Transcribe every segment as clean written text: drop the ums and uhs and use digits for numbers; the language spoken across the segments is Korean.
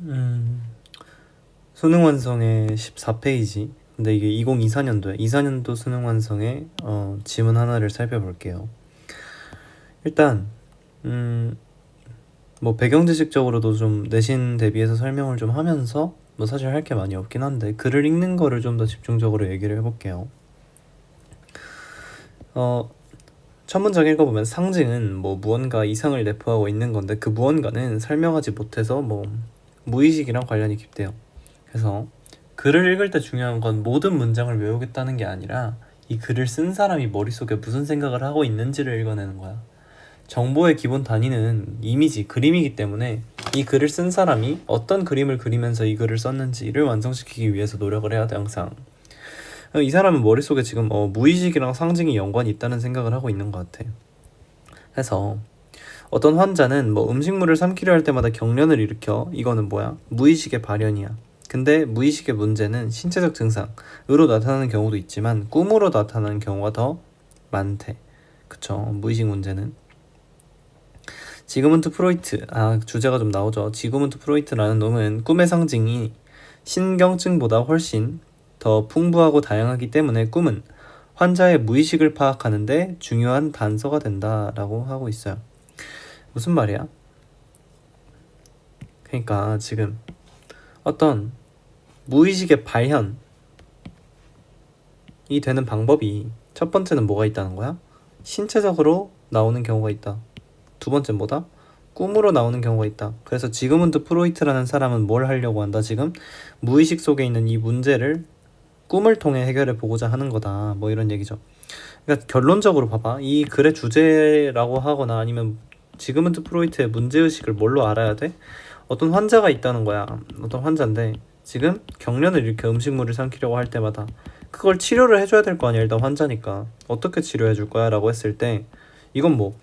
음, 수능 완성의 14페이지. 근데 이게 2024년도에 24년도 수능 완성의 지문 하나를 살펴볼게요. 일단 뭐 배경 지식적으로도 좀 내신 대비해서 설명을 좀 하면서 뭐 사실 할 게 많이 없긴 한데 글을 읽는 거를 좀 더 집중적으로 얘기를 해볼게요. 첫 문장 읽어보면 상징은 뭐 무언가 이상을 내포하고 있는 건데 그 무언가는 설명하지 못해서 뭐 무의식이랑 관련이 깊대요. 그래서 글을 읽을 때 중요한 건 모든 문장을 외우겠다는 게 아니라 이 글을 쓴 사람이 머릿속에 무슨 생각을 하고 있는지를 읽어내는 거야. 정보의 기본 단위는 이미지, 그림이기 때문에 이 글을 쓴 사람이 어떤 그림을 그리면서 이 글을 썼는지를 완성시키기 위해서 노력을 해야 돼, 항상. 이 사람은 머릿속에 지금 무의식이랑 상징이 연관이 있다는 생각을 하고 있는 것 같아. 해서 어떤 환자는 뭐 음식물을 삼키려 할 때마다 경련을 일으켜. 이거는 뭐야? 무의식의 발현이야. 근데 무의식의 문제는 신체적 증상으로 나타나는 경우도 있지만 꿈으로 나타나는 경우가 더 많대. 그쵸? 무의식 문제는. 지그문트 프로이트, 주제가 좀 나오죠. 지그문트 프로이트라는 놈은 꿈의 상징이 신경증보다 훨씬 더 풍부하고 다양하기 때문에 꿈은 환자의 무의식을 파악하는데 중요한 단서가 된다라고 하고 있어요. 무슨 말이야? 그러니까 지금 어떤 무의식의 발현이 되는 방법이 첫 번째는 뭐가 있다는 거야? 신체적으로 나오는 경우가 있다. 두 번째 뭐다? 꿈으로 나오는 경우가 있다. 그래서 지그문트 프로이트라는 사람은 뭘 하려고 한다? 지금 무의식 속에 있는 이 문제를 꿈을 통해 해결해 보고자 하는 거다. 뭐 이런 얘기죠. 그러니까 결론적으로 봐봐. 이 글의 주제라고 하거나 아니면 지그문트 프로이트의 문제의식을 뭘로 알아야 돼? 어떤 환자가 있다는 거야. 어떤 환자인데 지금 경련을 일으켜 음식물을 삼키려고 할 때마다 그걸 치료를 해줘야 될 거 아니야. 일단 환자니까 어떻게 치료해 줄 거야? 라고 했을 때 이건 뭐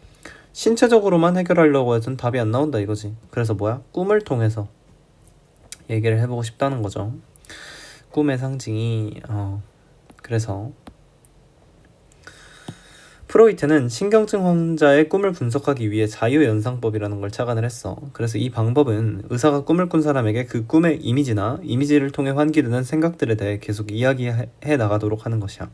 신체적으로만 해결하려고 해서는 답이 안 나온다 이거지. 그래서 뭐야? 꿈을 통해서 얘기를 해보고 싶다는 거죠. 꿈의 상징이 그래서 프로이트는 신경증 환자의 꿈을 분석하기 위해 자유연상법이라는 걸 착안을 했어. 그래서 이 방법은 의사가 꿈을 꾼 사람에게 그 꿈의 이미지나 이미지를 통해 환기되는 생각들에 대해 계속 이야기해 나가도록 하는 것이야.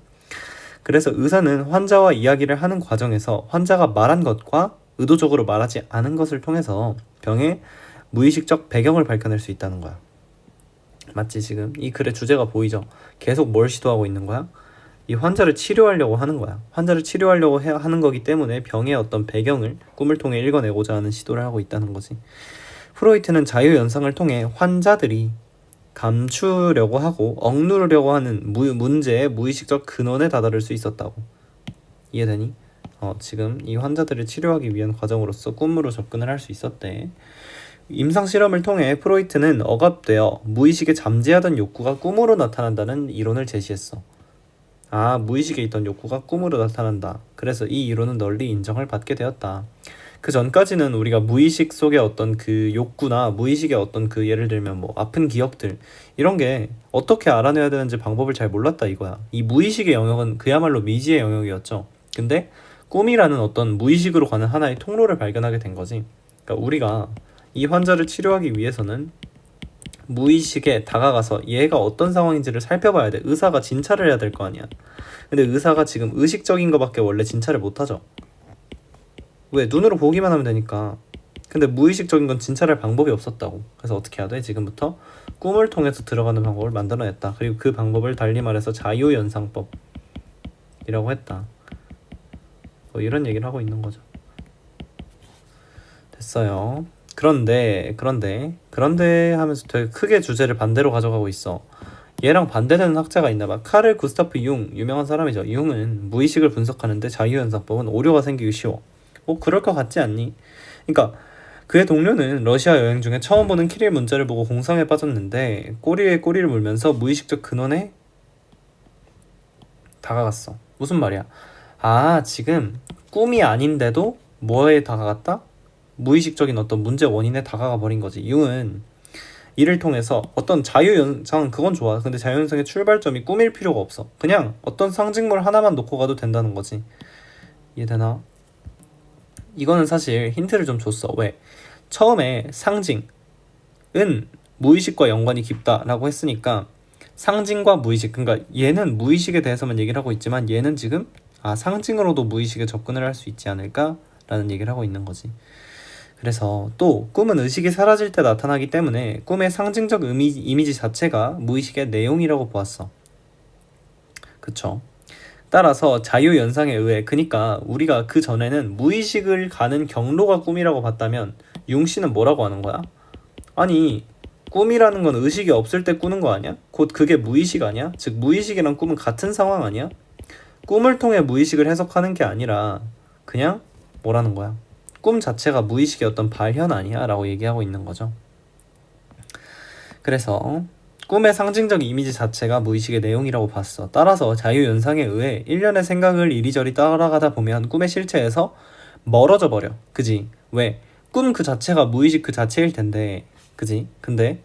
그래서 의사는 환자와 이야기를 하는 과정에서 환자가 말한 것과 의도적으로 말하지 않은 것을 통해서 병의 무의식적 배경을 밝혀낼 수 있다는 거야. 맞지? 지금 이 글의 주제가 보이죠? 계속 뭘 시도하고 있는 거야? 이 환자를 치료하려고 하는 거야. 환자를 치료하려고 하는 거기 때문에 병의 어떤 배경을 꿈을 통해 읽어내고자 하는 시도를 하고 있다는 거지. 프로이트는 자유연상을 통해 환자들이 감추려고 하고 억누르려고 하는 문제의 무의식적 근원에 다다를 수 있었다고. 이해되니? 지금 이 환자들을 치료하기 위한 과정으로서 꿈으로 접근을 할 수 있었대. 임상 실험을 통해 프로이트는 억압되어 무의식에 잠재하던 욕구가 꿈으로 나타난다는 이론을 제시했어. 무의식에 있던 욕구가 꿈으로 나타난다. 그래서 이 이론은 널리 인정을 받게 되었다. 그 전까지는 우리가 무의식 속의 어떤 그 욕구나 무의식의 어떤 그 예를 들면 뭐 아픈 기억들 이런 게 어떻게 알아내야 되는지 방법을 잘 몰랐다 이거야. 이 무의식의 영역은 그야말로 미지의 영역이었죠. 근데 꿈이라는 어떤 무의식으로 가는 하나의 통로를 발견하게 된 거지. 그러니까 우리가 이 환자를 치료하기 위해서는 무의식에 다가가서 얘가 어떤 상황인지를 살펴봐야 돼. 의사가 진찰을 해야 될 거 아니야. 근데 의사가 지금 의식적인 거밖에 원래 진찰을 못하죠. 왜? 눈으로 보기만 하면 되니까. 근데 무의식적인 건 진찰할 방법이 없었다고. 그래서 어떻게 해야 돼? 지금부터 꿈을 통해서 들어가는 방법을 만들어냈다. 그리고 그 방법을 달리 말해서 자유연상법이라고 했다. 뭐 이런 얘기를 하고 있는 거죠. 됐어요. 그런데 하면서 되게 크게 주제를 반대로 가져가고 있어. 얘랑 반대되는 학자가 있나봐. 카를 구스타프 융, 유명한 사람이죠. 융은 무의식을 분석하는데 자유연상법은 오류가 생기기 쉬워. 뭐 그럴 것 같지 않니? 그러니까 그의 동료는 러시아 여행 중에 처음 보는 키릴 문자를 보고 공상에 빠졌는데 꼬리에 꼬리를 물면서 무의식적 근원에 다가갔어. 무슨 말이야? 지금 꿈이 아닌데도 뭐에 다가갔다? 무의식적인 어떤 문제 원인에 다가가 버린 거지. 융은 이를 통해서 어떤 자유연상 그건 좋아. 근데 자유연상의 출발점이 꿈일 필요가 없어. 그냥 어떤 상징물 하나만 놓고 가도 된다는 거지. 이해되나? 이거는 사실 힌트를 좀 줬어. 왜? 처음에 상징은 무의식과 연관이 깊다라고 했으니까 상징과 무의식, 그러니까 얘는 무의식에 대해서만 얘기를 하고 있지만 얘는 지금 상징으로도 무의식에 접근을 할 수 있지 않을까라는 얘기를 하고 있는 거지. 그래서 또 꿈은 의식이 사라질 때 나타나기 때문에 꿈의 상징적 이미지 자체가 무의식의 내용이라고 보았어. 그쵸? 따라서 자유연상에 의해, 그니까 우리가 그 전에는 무의식을 가는 경로가 꿈이라고 봤다면 융씨는 뭐라고 하는 거야? 아니, 꿈이라는 건 의식이 없을 때 꾸는 거 아니야? 곧 그게 무의식 아니야? 즉 무의식이랑 꿈은 같은 상황 아니야? 꿈을 통해 무의식을 해석하는 게 아니라 그냥 뭐라는 거야? 꿈 자체가 무의식의 어떤 발현 아니야? 라고 얘기하고 있는 거죠. 그래서 꿈의 상징적 이미지 자체가 무의식의 내용이라고 봤어. 따라서 자유연상에 의해 일련의 생각을 이리저리 따라가다 보면 꿈의 실체에서 멀어져 버려. 그지? 왜? 꿈 그 자체가 무의식 그 자체일 텐데, 그지? 근데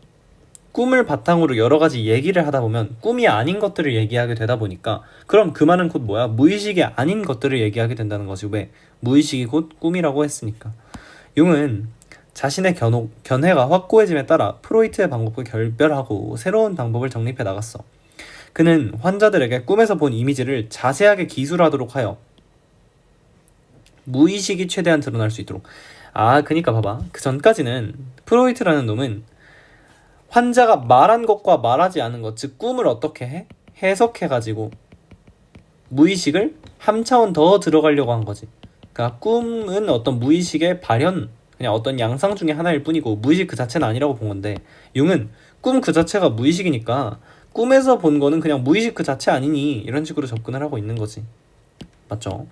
꿈을 바탕으로 여러 가지 얘기를 하다 보면 꿈이 아닌 것들을 얘기하게 되다 보니까, 그럼 그 말은 곧 뭐야? 무의식이 아닌 것들을 얘기하게 된다는 거지. 왜? 무의식이 곧 꿈이라고 했으니까. 융은 자신의 견해가 확고해짐에 따라 프로이트의 방법을 결별하고 새로운 방법을 정립해 나갔어. 그는 환자들에게 꿈에서 본 이미지를 자세하게 기술하도록 하여 무의식이 최대한 드러날 수 있도록. 그니까 봐봐. 그 전까지는 프로이트라는 놈은 환자가 말한 것과 말하지 않은 것, 즉 꿈을 어떻게 해? 해석해가지고 무의식을 한 차원 더 들어가려고 한 거지. 그러니까 꿈은 어떤 무의식의 발현, 그냥 어떤 양상 중에 하나일 뿐이고 무의식 그 자체는 아니라고 본 건데, 융은 꿈 그 자체가 무의식이니까 꿈에서 본 거는 그냥 무의식 그 자체 아니니, 이런 식으로 접근을 하고 있는 거지. 맞죠?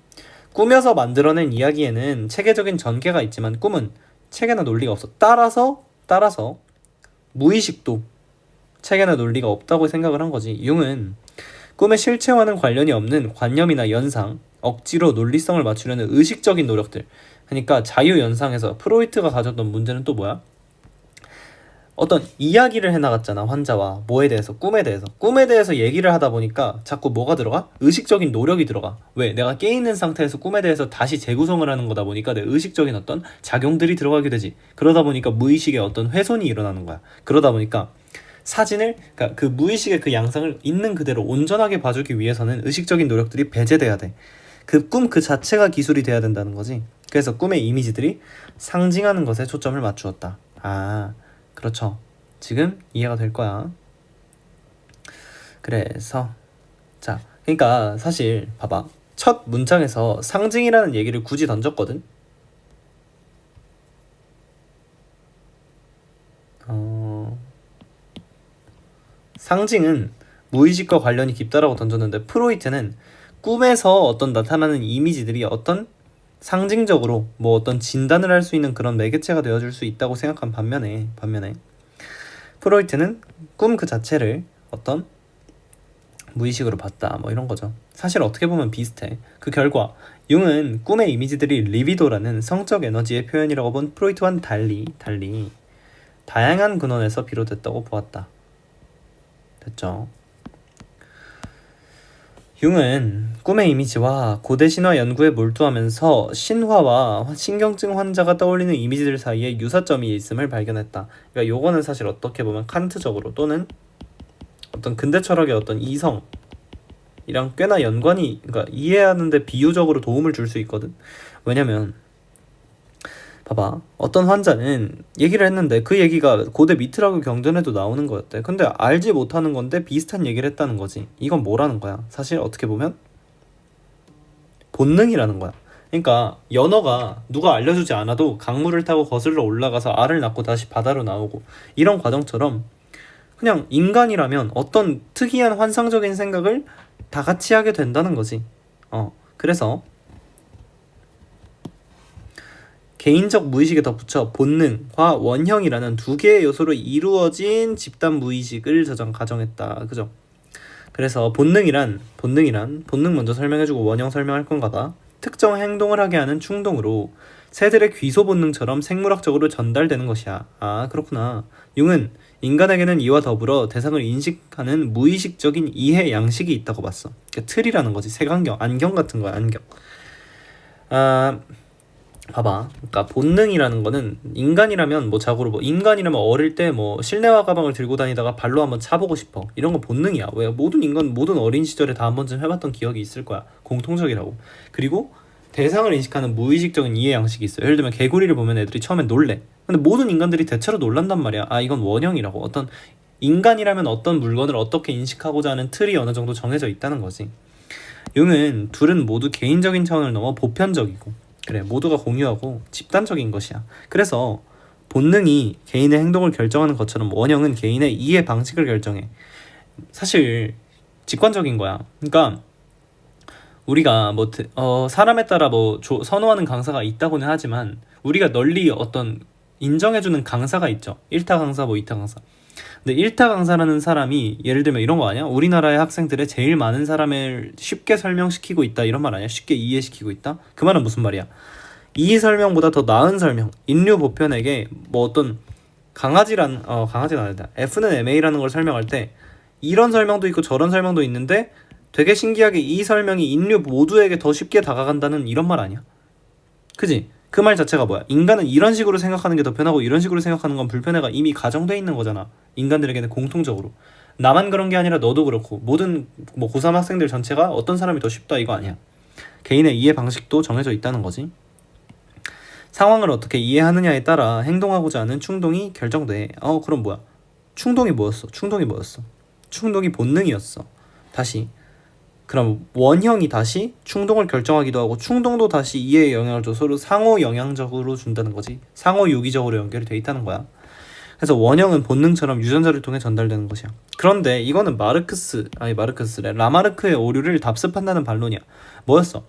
꾸며서 만들어낸 이야기에는 체계적인 전개가 있지만 꿈은 체계나 논리가 없어. 따라서 무의식도 체계나 논리가 없다고 생각을 한 거지. 융은 꿈의 실체와는 관련이 없는 관념이나 연상, 억지로 논리성을 맞추려는 의식적인 노력들, 그러니까 자유연상에서 프로이트가 가졌던 문제는 또 뭐야? 어떤 이야기를 해나갔잖아. 환자와 뭐에 대해서? 꿈에 대해서 얘기를 하다 보니까 자꾸 뭐가 들어가? 의식적인 노력이 들어가. 왜? 내가 깨있는 상태에서 꿈에 대해서 다시 재구성을 하는 거다 보니까 내 의식적인 어떤 작용들이 들어가게 되지. 그러다 보니까 무의식의 어떤 훼손이 일어나는 거야. 그러다 보니까 사진을, 그러니까 그 무의식의 그 양상을 있는 그대로 온전하게 봐주기 위해서는 의식적인 노력들이 배제돼야 돼. 그 꿈 그 자체가 기술이 돼야 된다는 거지. 그래서 꿈의 이미지들이 상징하는 것에 초점을 맞추었다. 그렇죠. 지금 이해가 될 거야. 그래서 그러니까 사실 봐봐. 첫 문장에서 상징이라는 얘기를 굳이 던졌거든. 상징은 무의식과 관련이 깊다라고 던졌는데, 프로이트는 꿈에서 어떤 나타나는 이미지들이 어떤 상징적으로 뭐 어떤 진단을 할 수 있는 그런 매개체가 되어줄 수 있다고 생각한 반면에 프로이트는 꿈 그 자체를 어떤 무의식으로 봤다, 뭐 이런 거죠. 사실 어떻게 보면 비슷해. 그 결과 융은 꿈의 이미지들이 리비도라는 성적 에너지의 표현이라고 본 프로이트와는 달리 다양한 근원에서 비롯됐다고 보았다. 됐죠? 융은 꿈의 이미지와 고대 신화 연구에 몰두하면서 신화와 신경증 환자가 떠올리는 이미지들 사이에 유사점이 있음을 발견했다. 그러니까 요거는 사실 어떻게 보면 칸트적으로 또는 어떤 근대 철학의 어떤 이성이랑 꽤나 연관이, 그러니까 이해하는 데 비유적으로 도움을 줄 수 있거든. 왜냐면 봐봐. 어떤 환자는 얘기를 했는데 그 얘기가 고대 미트라고 경전에도 나오는 거였대. 근데 알지 못하는 건데 비슷한 얘기를 했다는 거지. 이건 뭐라는 거야? 사실 어떻게 보면 본능이라는 거야. 그러니까 연어가 누가 알려주지 않아도 강물을 타고 거슬러 올라가서 알을 낳고 다시 바다로 나오고, 이런 과정처럼 그냥 인간이라면 어떤 특이한 환상적인 생각을 다 같이 하게 된다는 거지. 그래서 개인적 무의식에 덧붙여 본능과 원형이라는 두 개의 요소로 이루어진 집단 무의식을 가정했다. 그죠? 그래서 본능 먼저 설명해주고 원형 설명할 건가 봐. 특정 행동을 하게 하는 충동으로 새들의 귀소 본능처럼 생물학적으로 전달되는 것이야. 그렇구나. 융은 인간에게는 이와 더불어 대상을 인식하는 무의식적인 이해 양식이 있다고 봤어. 그러니까 틀이라는 거지. 색안경, 안경 같은 거야. 안경. 봐봐. 그러니까 본능이라는 거는 인간이라면 뭐 자고로 뭐 인간이라면 어릴 때 뭐 실내화 가방을 들고 다니다가 발로 한번 차보고 싶어. 이런 건 본능이야. 왜 모든 인간 모든 어린 시절에 다 한 번쯤 해봤던 기억이 있을 거야. 공통적이라고. 그리고 대상을 인식하는 무의식적인 이해 양식이 있어. 예를 들면 개구리를 보면 애들이 처음엔 놀래. 근데 모든 인간들이 대체로 놀란단 말이야. 아 이건 원형이라고. 어떤 인간이라면 어떤 물건을 어떻게 인식하고자 하는 틀이 어느 정도 정해져 있다는 거지. 융은 둘은 모두 개인적인 차원을 넘어 보편적이고 그래 모두가 공유하고 집단적인 것이야. 그래서 본능이 개인의 행동을 결정하는 것처럼 원형은 개인의 이해 방식을 결정해. 사실 직관적인 거야. 그러니까 우리가 뭐 사람에 따라 뭐 선호하는 강사가 있다고는 하지만 우리가 널리 어떤 인정해주는 강사가 있죠. 1타 강사 뭐 2타 강사. 근데 1타 강사라는 사람이 예를 들면 이런 거 아니야? 우리나라의 학생들의 제일 많은 사람을 쉽게 설명시키고 있다 이런 말 아니야? 쉽게 이해시키고 있다? 그 말은 무슨 말이야? 이 설명보다 더 나은 설명, 인류 보편에게 뭐 어떤 강아지는 아니다. F는 MA라는 걸 설명할 때 이런 설명도 있고 저런 설명도 있는데 되게 신기하게 이 설명이 인류 모두에게 더 쉽게 다가간다는 이런 말 아니야? 그지? 그 말 자체가 뭐야? 인간은 이런 식으로 생각하는 게 더 편하고 이런 식으로 생각하는 건 불편해가 이미 가정돼 있는 거잖아. 인간들에게는 공통적으로. 나만 그런 게 아니라 너도 그렇고 모든 뭐 고3 학생들 전체가 어떤 사람이 더 쉽다 이거 아니야. 개인의 이해 방식도 정해져 있다는 거지. 상황을 어떻게 이해하느냐에 따라 행동하고자 하는 충동이 결정돼. 그럼 뭐야? 충동이 뭐였어? 충동이 본능이었어. 다시. 그럼 원형이 다시 충동을 결정하기도 하고 충동도 다시 이해에 영향을 줘 서로 상호 영향적으로 준다는 거지. 상호 유기적으로 연결이 돼 있다는 거야. 그래서 원형은 본능처럼 유전자를 통해 전달되는 것이야. 그런데 이거는 라마르크의 오류를 답습한다는 반론이야. 뭐였어?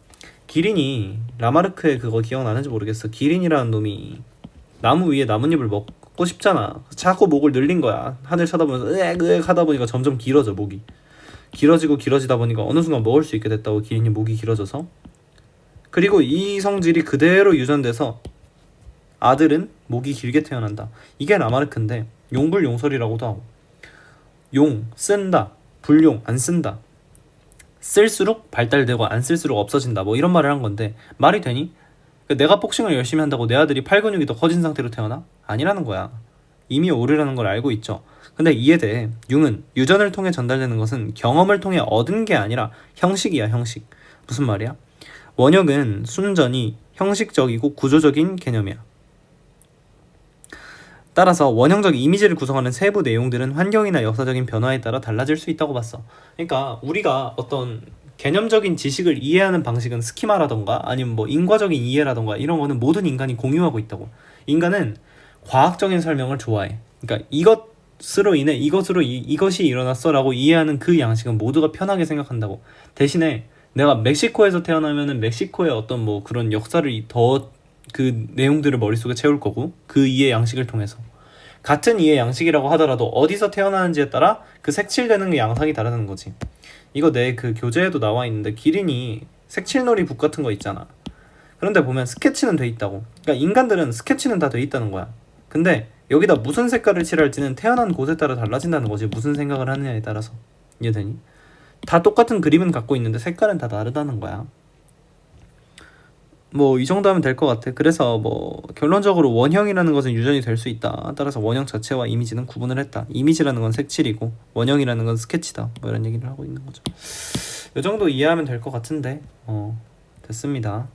기린이 라마르크의 그거 기억나는지 모르겠어. 기린이라는 놈이 나무 위에 나뭇잎을 먹고 싶잖아. 자꾸 목을 늘린 거야. 하늘 쳐다보면서 으액 하다 보니까 점점 길어져 목이. 길어지다 보니까 어느 순간 먹을 수 있게 됐다고. 기린이 목이 길어져서. 그리고 이 성질이 그대로 유전돼서 아들은 목이 길게 태어난다. 이게 라마르크인데 용불용설이라고도 하고 용 쓴다 불용 안 쓴다 쓸수록 발달되고 안 쓸수록 없어진다 뭐 이런 말을 한 건데 말이 되니? 내가 복싱을 열심히 한다고 내 아들이 팔 근육이 더 커진 상태로 태어나? 아니라는 거야. 이미 오류라는 걸 알고 있죠. 근데 이에 대해 융은 유전을 통해 전달되는 것은 경험을 통해 얻은 게 아니라 형식이야. 형식. 무슨 말이야? 원형은 순전히 형식적이고 구조적인 개념이야. 따라서 원형적 이미지를 구성하는 세부 내용들은 환경이나 역사적인 변화에 따라 달라질 수 있다고 봤어. 그러니까 우리가 어떤 개념적인 지식을 이해하는 방식은 스키마라던가 아니면 뭐 인과적인 이해라던가 이런 거는 모든 인간이 공유하고 있다고. 인간은 과학적인 설명을 좋아해. 그러니까 이것으로 인해 이것이 일어났어 라고 이해하는 그 양식은 모두가 편하게 생각한다고. 대신에 내가 멕시코에서 태어나면은 멕시코의 어떤 뭐 그런 역사를 더 그 내용들을 머릿속에 채울 거고 그 이해 양식을 통해서 같은 이해 양식이라고 하더라도 어디서 태어나는지에 따라 그 색칠되는 게 양상이 다르다는 거지. 이거 내 그 교재에도 나와 있는데 기린이 색칠놀이 북 같은 거 있잖아. 그런데 보면 스케치는 돼 있다고. 그러니까 인간들은 스케치는 다 돼 있다는 거야. 근데 여기다 무슨 색깔을 칠할지는 태어난 곳에 따라 달라진다는 거지. 무슨 생각을 하느냐에 따라서. 이해되니? 다 똑같은 그림은 갖고 있는데 색깔은 다 다르다는 거야. 뭐 이 정도 하면 될 것 같아. 그래서 뭐 결론적으로 원형이라는 것은 유전이 될 수 있다. 따라서 원형 자체와 이미지는 구분을 했다. 이미지라는 건 색칠이고 원형이라는 건 스케치다. 뭐 이런 얘기를 하고 있는 거죠. 이 정도 이해하면 될 것 같은데 됐습니다.